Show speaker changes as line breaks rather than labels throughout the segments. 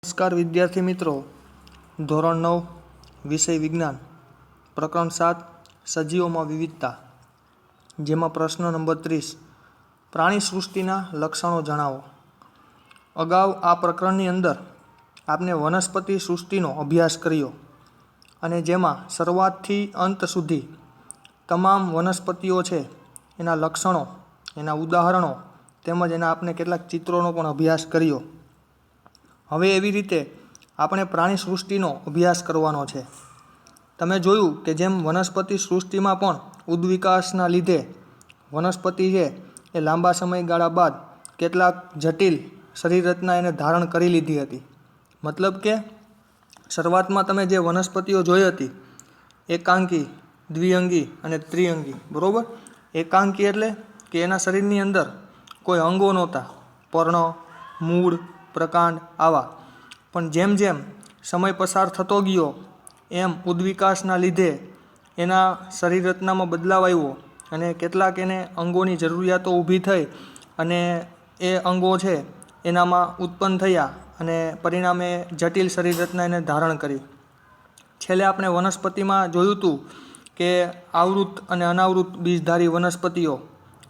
નમસ્કાર વિદ્યાર્થી મિત્રો, ધોરણ 9 વિષય વિજ્ઞાન, પ્રકરણ 7 સજીવોમાં વિવિધતા, જેમાં પ્રશ્ન નંબર 30 પ્રાણી સૃષ્ટિના લક્ષણો જણાવો. અગાઉ આ પ્રકરણની અંદર આપણે વનસ્પતિ સૃષ્ટિનો અભ્યાસ કર્યો અને જેમાં શરૂઆતથી અંત સુધી તમામ વનસ્પતિઓ છે એના લક્ષણો, એના ઉદાહરણો તેમજ એના આપણે કેટલાક ચિત્રોનો પણ અભ્યાસ કર્યો. હવે એવી રીતે આપણે પ્રાણી સૃષ્ટિનો અભ્યાસ કરવાનો છે. તમે જોયું કે જેમ વનસ્પતિ સૃષ્ટિમાં પણ ઉદ્વિકાસના લીધે વનસ્પતિ છે એ લાંબા સમયગાળા બાદ કેટલાક જટિલ શરીર રચના એને ધારણ કરી લીધી હતી. મતલબ કે શરૂઆતમાં તમે જે વનસ્પતિઓ જોઈ હતી એકાંકી, દ્વિઅંગી અને ત્રિઅંગી, બરાબર. એકાંકી એટલે કે એના શરીરની અંદર કોઈ અંગો નહોતા, પર્ણ, મૂળ, પ્રકાંડ આવા. પણ જેમ જેમ સમય પસાર થતો ગયો એમ ઉદ્વિકાસના લીધે એના શરીર રચનામાં બદલાવ આવ્યો અને કેટલાક એને અંગોની જરૂરિયાતો ઊભી થઈ અને એ અંગો છે એનામાં ઉત્પન્ન થયા અને પરિણામે જટિલ શરીર રચના એને ધારણ કરી. છેલ્લે આપણે વનસ્પતિમાં જોયું હતું કે આવૃત અને અનાવૃત બીજધારી વનસ્પતિઓ,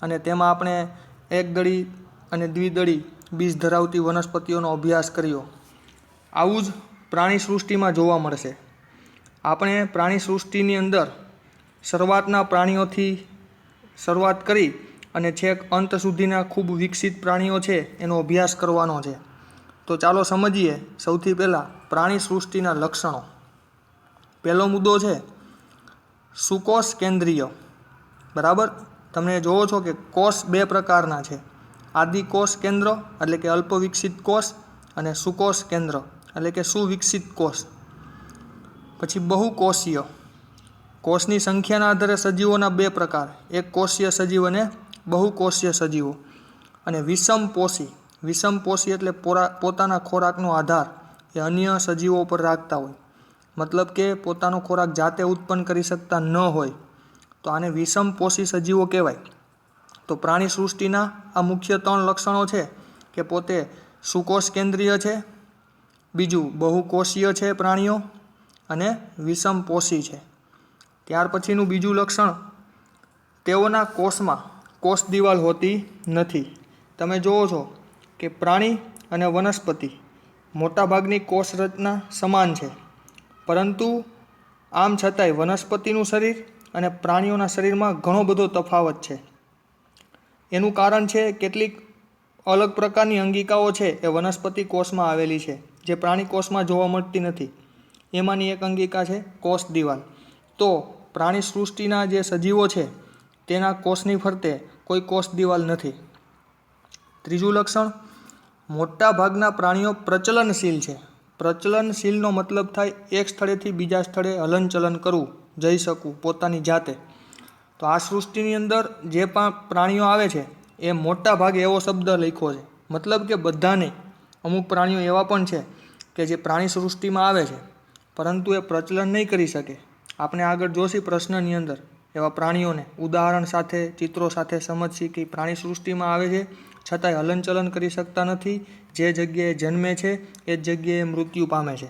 અને તેમાં આપણે એકદળી અને દ્વિદળી બીજ ધરાવતી વનસ્પતિઓનો અભ્યાસ કર્યો. આવું જ પ્રાણી સૃષ્ટિમાં જોવા મળશે. આપણે પ્રાણી સૃષ્ટિની અંદર શરૂઆતના પ્રાણીઓથી શરૂઆત કરી અને છેક અંત સુધીના ખૂબ વિકસિત પ્રાણીઓ છે એનો અભ્યાસ કરવાનો છે. તો ચાલો સમજીએ સૌથી પહેલાં પ્રાણી સૃષ્ટિના લક્ષણો. પહેલો મુદ્દો છે સુકોષ કેન્દ્રીય. બરાબર, તમે જોવો છો કે કોષ બે પ્રકારના છે. આદિકોષ કેન્દ્ર એટલે કે અલ્પ વિકસિત કોષ અને સુકોષ કેન્દ્ર એટલે કે સુવિકસિત કોષ. પછી બહુકોષીય. કોષની સંખ્યાના આધારે સજીવોના બે પ્રકાર, એક કોષીય સજીવ અને બહુકોષીય સજીવો. અને વિષમપોષી. વિષમપોષી એટલે પોતાના ખોરાકનો આધાર એ અન્ય સજીવો પર રાખતા હોય. મતલબ કે પોતાનો ખોરાક જાતે ઉત્પન્ન કરી શકતા ન હોય તો આને વિષમપોષી સજીવો કહેવાય. તો પ્રાણી સૃષ્ટિના આ મુખ્ય 3 લક્ષણો છે કે પોતે સુકોષ કેન્દ્રીય છે, બીજું બહુકોષીય છે પ્રાણીઓ, અને વિષમપોષી છે. ત્યાર પછીનું બીજું લક્ષણ, તેઓના કોષમાં કોષ દિવાલ હોતી નથી. તમે જુઓ છો કે પ્રાણી અને વનસ્પતિ મોટાભાગની કોષ રચના સમાન છે, પરંતુ આમ છતાંય વનસ્પતિનું શરીર અને પ્રાણીઓના શરીરમાં ઘણો બધો તફાવત છે. એનું કારણ છે કેટલીક અલગ પ્રકારની અંગિકાઓ છે એ વનસ્પતિ કોષમાં આવેલી છે જે પ્રાણી કોષમાં જોવા મળતી નથી. એમાંની એક અંગિકા છે કોષ દિવાલ. તો પ્રાણી સૃષ્ટિના જે સજીવો છે તેના કોષની ફરતે કોઈ કોષ દિવાલ નથી. ત્રીજું લક્ષણ, મોટા ભાગના પ્રાણીઓ પ્રચલનશીલ છે. પ્રચલનશીલનો મતલબ થાય એક સ્થળેથી બીજા સ્થળે હલનચલન કરવું, જઈ શકવું પોતાની જાતે. તો આ સૃષ્ટિની અંદર જે પણ પ્રાણીઓ આવે છે એ મોટા ભાગે એવો શબ્દ લખ્યો છે, મતલબ કે બધા નહીં. અમુક પ્રાણીઓ એવા પણ છે કે જે પ્રાણી સૃષ્ટિમાં આવે છે પરંતુ એ પ્રચલન નહીં કરી શકે. આપણે આગળ જોશી પ્રશ્નની અંદર એવા પ્રાણીઓને ઉદાહરણ સાથે, ચિત્રો સાથે સમજશી કે પ્રાણી સૃષ્ટિમાં આવે છે છતાંય હલનચલન કરી શકતા નથી, જે જગ્યાએ જન્મે છે એ જ જગ્યાએ મૃત્યુ પામે છે.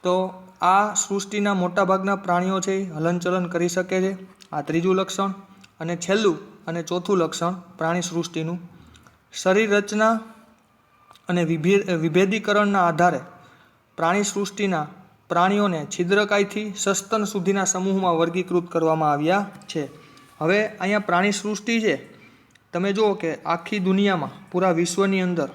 તો આ સૃષ્ટિના મોટાભાગના પ્રાણીઓ છે એ હલનચલન કરી શકે છે. આ ત્રીજું લક્ષણ. અને છેલ્લું અને ચોથું લક્ષણ પ્રાણી સૃષ્ટિનું, શરીર રચના અને વિભેદીકરણના આધારે પ્રાણી સૃષ્ટિના પ્રાણીઓને છિદ્રકાયથી સસ્તન સુધીના સમૂહમાં વર્ગીકૃત કરવામાં આવ્યા છે. હવે અહીંયા પ્રાણી સૃષ્ટિ છે, તમે જુઓ કે આખી દુનિયામાં, પૂરા વિશ્વની અંદર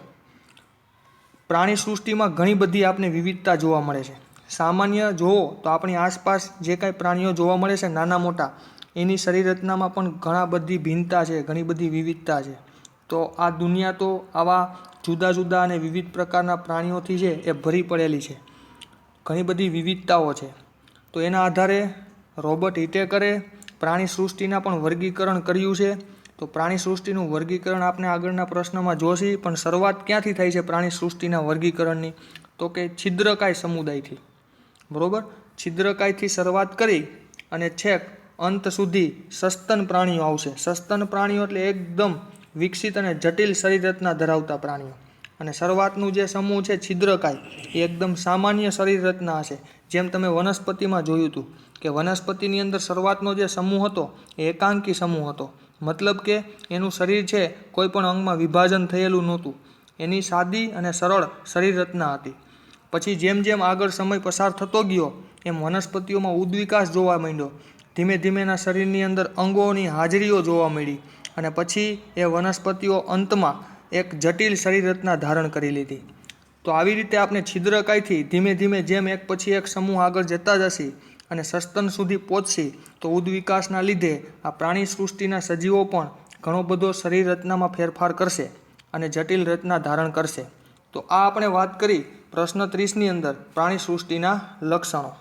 પ્રાણી સૃષ્ટિમાં ઘણી બધી આપને વિવિધતા જોવા મળે છે. સામાન્ય જુઓ તો આપણી આસપાસ જે કાંઈ પ્રાણીઓ જોવા મળે છે નાના મોટા, એની શરીર રચનામાં પણ ઘણા બધી ભિન્નતા છે, ઘણી બધી વિવિધતા છે. તો આ દુનિયા તો આવા જુદા જુદા અને વિવિધ પ્રકારના પ્રાણીઓથી છે એ ભરી પડેલી છે. ઘણી બધી વિવિધતાઓ છે. તો એના આધારે રોબર્ટ વિટેકરે પ્રાણી સૃષ્ટિના પણ વર્ગીકરણ કર્યું છે. તો પ્રાણી સૃષ્ટિનું વર્ગીકરણ આપણે આગળના પ્રશ્નમાં જોશી, પણ શરૂઆત ક્યાંથી થાય છે પ્રાણી સૃષ્ટિના વર્ગીકરણની? તો કે છિદ્રકાય સમુદાયથી. બરાબર, છિદ્રકાયથી શરૂઆત કરી અને છેક અંત સુધી સસ્તન પ્રાણીઓ આવશે. સસ્તન પ્રાણીઓ એટલે એકદમ વિકસિત અને જટિલ શરીર રચના ધરાવતા પ્રાણીઓ. અને શરૂઆતનું જે સમૂહ છે છિદ્રકાય એ એકદમ સામાન્ય શરીર રચના હશે. જેમ તમે વનસ્પતિમાં જોયું હતું કે વનસ્પતિની અંદર શરૂઆતનો જે સમૂહ હતો એ એકાંકી સમૂહ હતો. મતલબ કે એનું શરીર છે કોઈ પણ અંગમાં વિભાજન થયેલું નહોતું. એની સાદી અને સરળ શરીર રચના હતી. પછી જેમ જેમ આગળ સમય પસાર થતો ગયો એમ વનસ્પતિઓમાં ઉદ્વિકાસ જોવા માંડ્યો. ધીમે ધીમેના શરીરની અંદર અંગોની હાજરીઓ જોવા મળી અને પછી એ વનસ્પતિઓ અંતમાં એક જટિલ શરીર રચના ધારણ કરી લીધી. તો આવી રીતે આપણે છિદ્રકાયથી ધીમે ધીમે જેમ એક પછી એક સમૂહ આગળ જતા જશે અને સસ્તન સુધી પહોંચશે તો ઉદ્વિકાસના લીધે આ પ્રાણી સૃષ્ટિના સજીવો પણ ઘણો બધો શરીર રચનામાં ફેરફાર કરશે અને જટિલ રચના ધારણ કરશે. તો આ આપણે વાત કરી પ્રશ્ન 30ની અંદર પ્રાણી સૃષ્ટિના લક્ષણો.